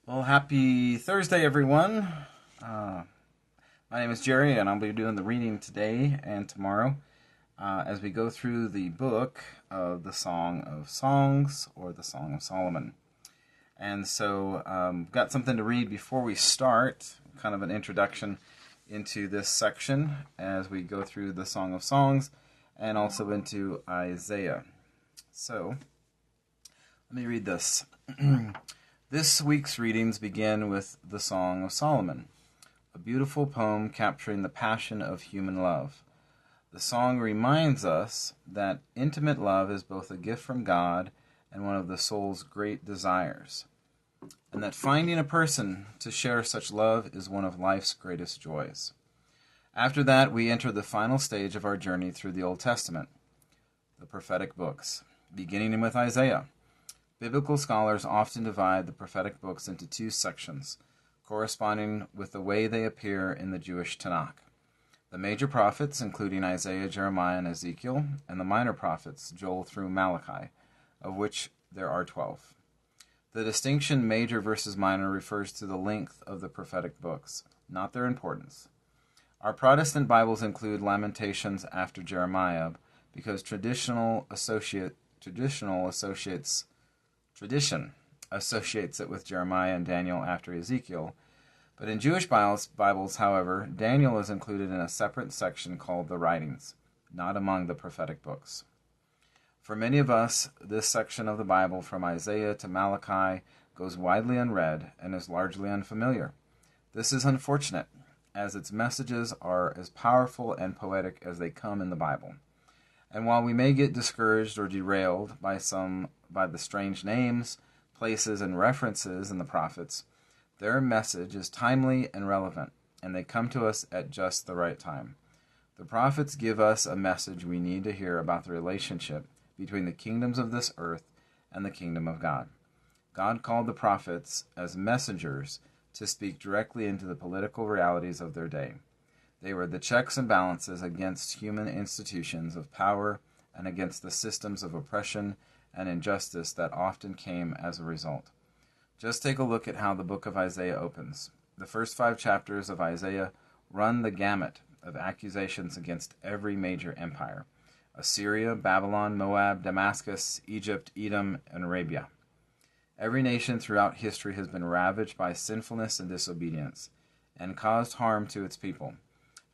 Well, happy Thursday, everyone. Uh, my name is Jerry, and I'll be doing the reading today and tomorrow as we go through the book of the Song of Songs, or the Song of Solomon. And so, got something to read before we start, kind of an introduction into this section as we go through the Song of Songs and also into Isaiah. So, let me read this. This week's readings begin with the Song of Solomon, a beautiful poem capturing the passion of human love. The song reminds us that intimate love is both a gift from God and one of the soul's great desires, and that finding a person to share such love is one of life's greatest joys. After that, we enter the final stage of our journey through the Old Testament, the prophetic books, beginning with Isaiah. Biblical scholars often divide the prophetic books into two sections, corresponding with the way they appear in the Jewish Tanakh. The major prophets, including Isaiah, Jeremiah, and Ezekiel, and the minor prophets, Joel through Malachi, of which there are 12. The distinction major versus minor refers to the length of the prophetic books, not their importance. Our Protestant Bibles include Lamentations after Jeremiah because tradition associates it with Jeremiah and Daniel after Ezekiel, but in Jewish Bibles, however, Daniel is included in a separate section called the Writings, not among the prophetic books. For many of us, this section of the Bible from Isaiah to Malachi goes widely unread and is largely unfamiliar. This is unfortunate, as its messages are as powerful and poetic as they come in the Bible. And while we may get discouraged or derailed by the strange names, places, and references in the prophets, their message is timely and relevant, and they come to us at just the right time. The prophets give us a message we need to hear about the relationship between the kingdoms of this earth and the kingdom of God. God called the prophets as messengers to speak directly into the political realities of their day. They were the checks and balances against human institutions of power and against the systems of oppression and injustice that often came as a result. Just take a look at how the book of Isaiah opens. The first 5 chapters of Isaiah run the gamut of accusations against every major empire: Assyria, Babylon, Moab, Damascus, Egypt, Edom, and Arabia. Every nation throughout history has been ravaged by sinfulness and disobedience, and caused harm to its people.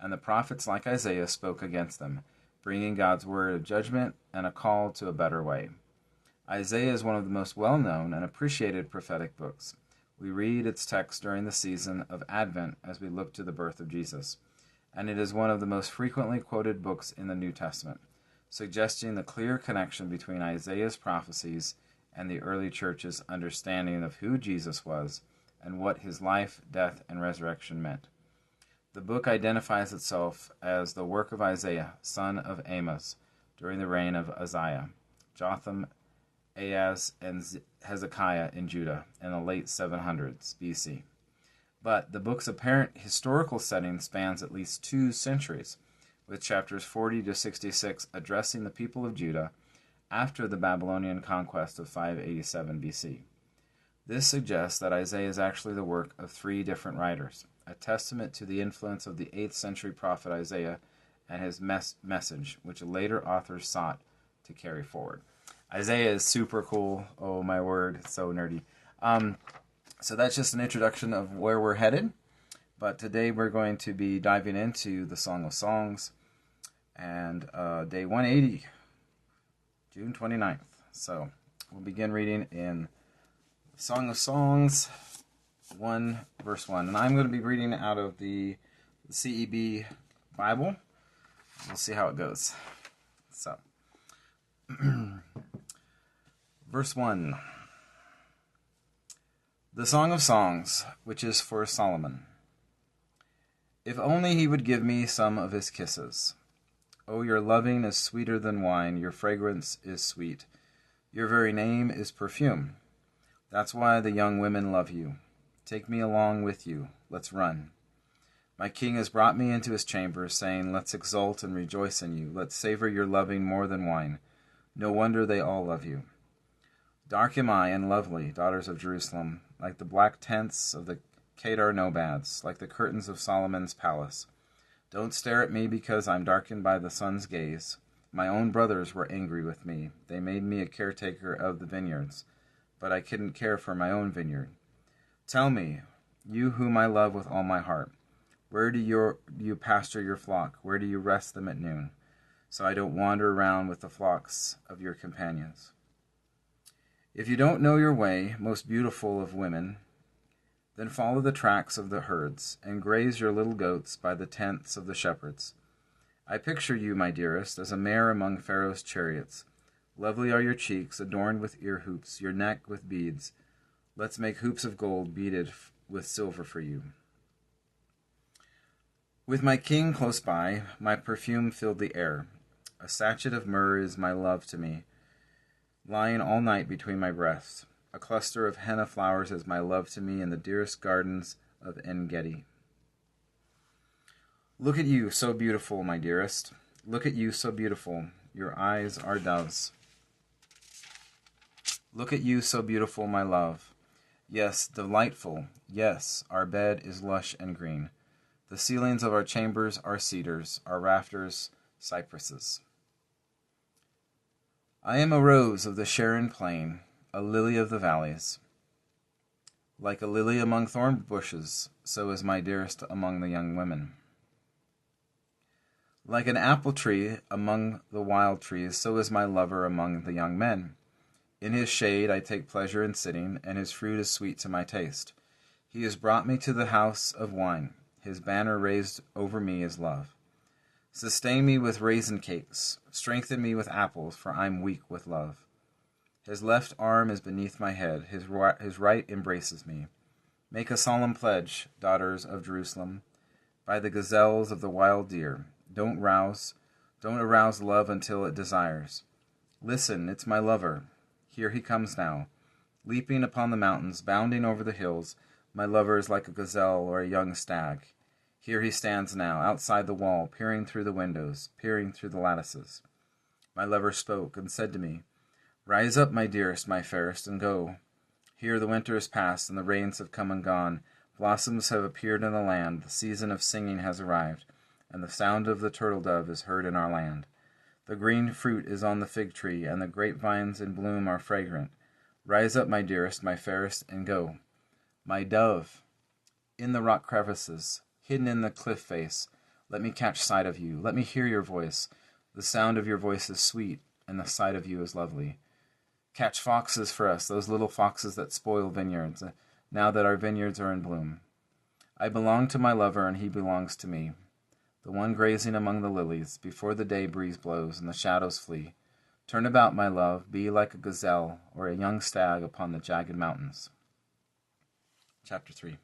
And the prophets like Isaiah spoke against them, bringing God's word of judgment and a call to a better way. Isaiah is one of the most well-known and appreciated prophetic books. We read its text during the season of Advent as we look to the birth of Jesus, and it is one of the most frequently quoted books in the New Testament, suggesting the clear connection between Isaiah's prophecies and the early church's understanding of who Jesus was and what his life, death, and resurrection meant. The book identifies itself as the work of Isaiah, son of Amos, during the reign of Uzziah, Jotham, Ahaz, and Hezekiah in Judah in the late 700s BC. But the book's apparent historical setting spans at least 2 centuries, with chapters 40 to 66 addressing the people of Judah after the Babylonian conquest of 587 BC. This suggests that Isaiah is actually the work of 3 different writers, a testament to the influence of the 8th century prophet Isaiah and his message, which later authors sought to carry forward. Isaiah is super cool. Oh my word, it's so nerdy. So that's just an introduction of where we're headed. But today we're going to be diving into the Song of Songs and day 180, June 29th. So we'll begin reading in Song of Songs 1 verse 1. And I'm going to be reading out of the CEB Bible. We'll see how it goes. So, verse 1. The Song of Songs, which is for Solomon. If only he would give me some of his kisses. Oh, your loving is sweeter than wine, your fragrance is sweet. Your very name is perfume. That's why the young women love you. Take me along with you. Let's run. My king has brought me into his chamber, saying, let's exult and rejoice in you. Let's savor your loving more than wine. No wonder they all love you. Dark am I and lovely, daughters of Jerusalem. like the black tents of the Kedar nomads, like the curtains of Solomon's palace. Don't stare at me because I'm darkened by the sun's gaze. My own brothers were angry with me. They made me a caretaker of the vineyards, but I couldn't care for my own vineyard. Tell me, you whom I love with all my heart, where do you pasture your flock? Where do you rest them at noon? So I don't wander around with the flocks of your companions. If you don't know your way, most beautiful of women, then follow the tracks of the herds, and graze your little goats by the tents of the shepherds. I picture you, my dearest, as a mare among Pharaoh's chariots. Lovely are your cheeks, adorned with ear hoops, your neck with beads. Let's make hoops of gold beaded with silver for you. With my king close by, my perfume filled the air. A sachet of myrrh is my love to me, lying all night between my breasts. A cluster of henna flowers is my love to me in the dearest gardens of En-Gedi. Look at you, so beautiful, my dearest. Look at you, so beautiful. Your eyes are doves. Look at you, so beautiful, my love. Yes, delightful. Yes, our bed is lush and green. The ceilings of our chambers are cedars, our rafters cypresses. I am a rose of the Sharon plain, a lily of the valleys. Like a lily among thorn bushes, so is my dearest among the young women. Like an apple tree among the wild trees, so is my lover among the young men. In his shade I take pleasure in sitting, and his fruit is sweet to my taste. He has brought me to the house of wine. His banner raised over me is love. Sustain me with raisin cakes. Strengthen me with apples, for I'm weak with love. His left arm is beneath my head. His right embraces me. Make a solemn pledge, daughters of Jerusalem, by the gazelles of the wild deer. Don't arouse love until it desires. Listen, it's my lover. Here he comes now, leaping upon the mountains, bounding over the hills. My lover is like a gazelle or a young stag. Here he stands now, outside the wall, peering through the windows, peering through the lattices. My lover spoke and said to me, Rise up, my dearest, my fairest, and go. Here the winter is past, and the rains have come and gone. Blossoms have appeared in the land. The season of singing has arrived, and the sound of the turtle-dove is heard in our land. The green fruit is on the fig tree, and the grapevines in bloom are fragrant. Rise up, my dearest, my fairest, and go. My dove, in the rock crevices, hidden in the cliff face, let me catch sight of you. Let me hear your voice. The sound of your voice is sweet, and the sight of you is lovely. Catch foxes for us, those little foxes that spoil vineyards, now that our vineyards are in bloom. I belong to my lover, and he belongs to me. The one grazing among the lilies, before the day breeze blows and the shadows flee. Turn about, my love, be like a gazelle or a young stag upon the jagged mountains. Chapter 3.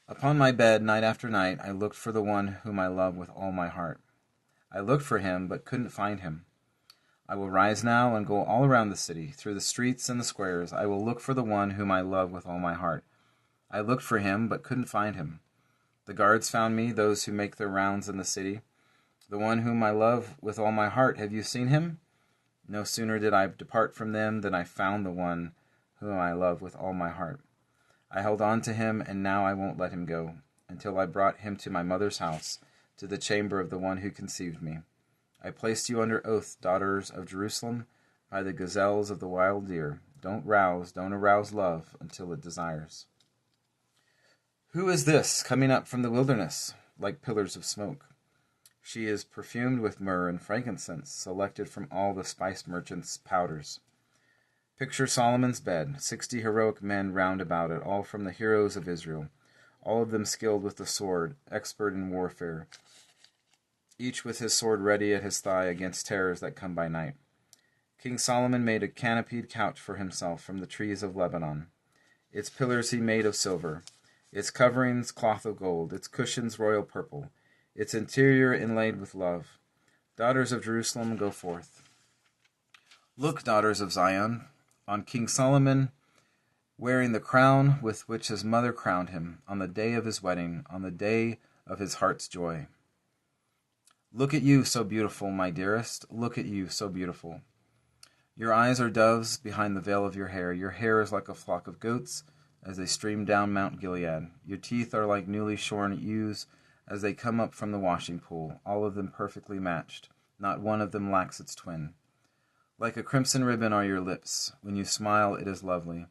Upon my bed, night after night, I looked for the one whom I love with all my heart. I looked for him, but couldn't find him. I will rise now and go all around the city, through the streets and the squares. I will look for the one whom I love with all my heart. I looked for him, but couldn't find him. The guards found me, those who make their rounds in the city. The one whom I love with all my heart, have you seen him? No sooner did I depart from them than I found the one whom I love with all my heart. I held on to him, and now I won't let him go, until I brought him to my mother's house, to the chamber of the one who conceived me. I placed you under oath, daughters of Jerusalem, by the gazelles of the wild deer. Don't arouse love until it desires. Who is this coming up from the wilderness, like pillars of smoke? She is perfumed with myrrh and frankincense, selected from all the spice merchants' powders. Picture Solomon's bed, 60 heroic men round about it, all from the heroes of Israel, all of them skilled with the sword, expert in warfare, each with his sword ready at his thigh against terrors that come by night. King Solomon made a canopied couch for himself from the trees of Lebanon. Its pillars he made of silver, its coverings cloth of gold, its cushions royal purple, its interior inlaid with love. Daughters of Jerusalem, go forth. Look, daughters of Zion, on King Solomon, wearing the crown with which his mother crowned him, on the day of his wedding, on the day of his heart's joy. Look at you, so beautiful, my dearest. Look at you, so beautiful. Your eyes are doves behind the veil of your hair. Your hair is like a flock of goats as they stream down Mount Gilead. Your teeth are like newly shorn ewes as they come up from the washing pool, all of them perfectly matched. Not one of them lacks its twin. Like a crimson ribbon are your lips. When you smile, it is lovely.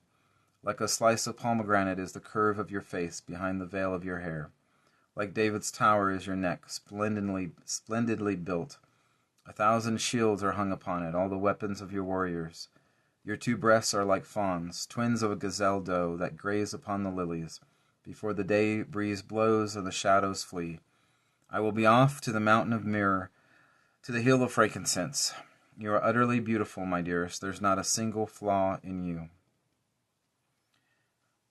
Like a slice of pomegranate is the curve of your face behind the veil of your hair. Like David's tower is your neck, splendidly built. 1,000 shields are hung upon it, all the weapons of your warriors. Your 2 breasts are like fawns, twins of a gazelle doe that graze upon the lilies, before the day breeze blows and the shadows flee. I will be off to the mountain of myrrh, to the hill of frankincense. You are utterly beautiful, my dearest. There's not a single flaw in you.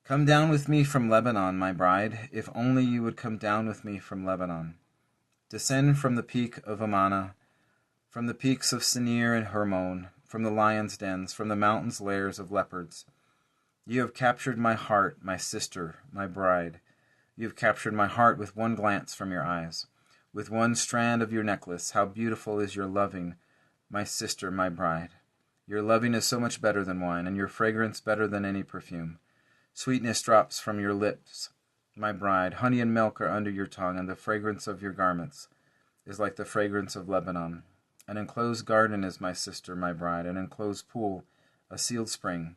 Come down with me from Lebanon, my bride, if only you would come down with me from Lebanon. Descend from the peak of Amana, from the peaks of Senir and Hermon, from the lions' dens, from the mountains' lairs of leopards. You have captured my heart, my sister, my bride. You have captured my heart with one glance from your eyes, with one strand of your necklace. How beautiful is your loving, my sister, my bride. Your loving is so much better than wine, and your fragrance better than any perfume. Sweetness drops from your lips, my bride. Honey and milk are under your tongue, and the fragrance of your garments is like the fragrance of Lebanon. An enclosed garden is my sister, my bride, an enclosed pool, a sealed spring.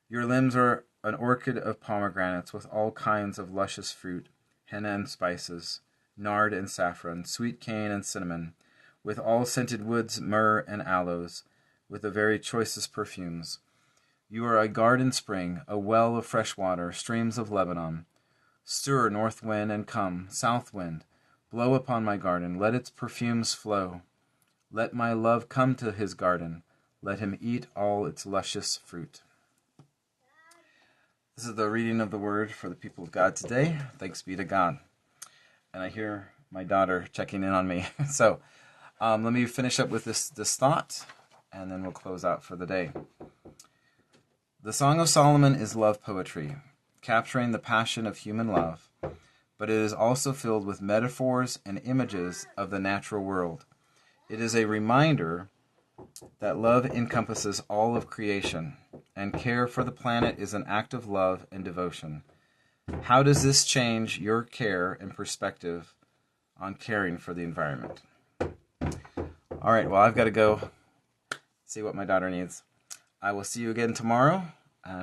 Your limbs are an orchard of pomegranates with all kinds of luscious fruit, henna and spices, nard and saffron, sweet cane and cinnamon, with all scented woods, myrrh and aloes, with the very choicest perfumes. You are a garden spring, a well of fresh water, streams of Lebanon. Stir, north wind, and come, south wind, blow upon my garden, let its perfumes flow. Let my love come to his garden, let him eat all its luscious fruit. This is the reading of the word for the people of God today. Thanks be to God. And I hear my daughter checking in on me. So let me finish up with this thought, and then we'll close out for the day. The Song of Solomon is love poetry, capturing the passion of human love, but it is also filled with metaphors and images of the natural world. It is a reminder that love encompasses all of creation, and care for the planet is an act of love and devotion. How does this change your care and perspective on caring for the environment? All right, well, I've got to go see what my daughter needs. I will see you again tomorrow, and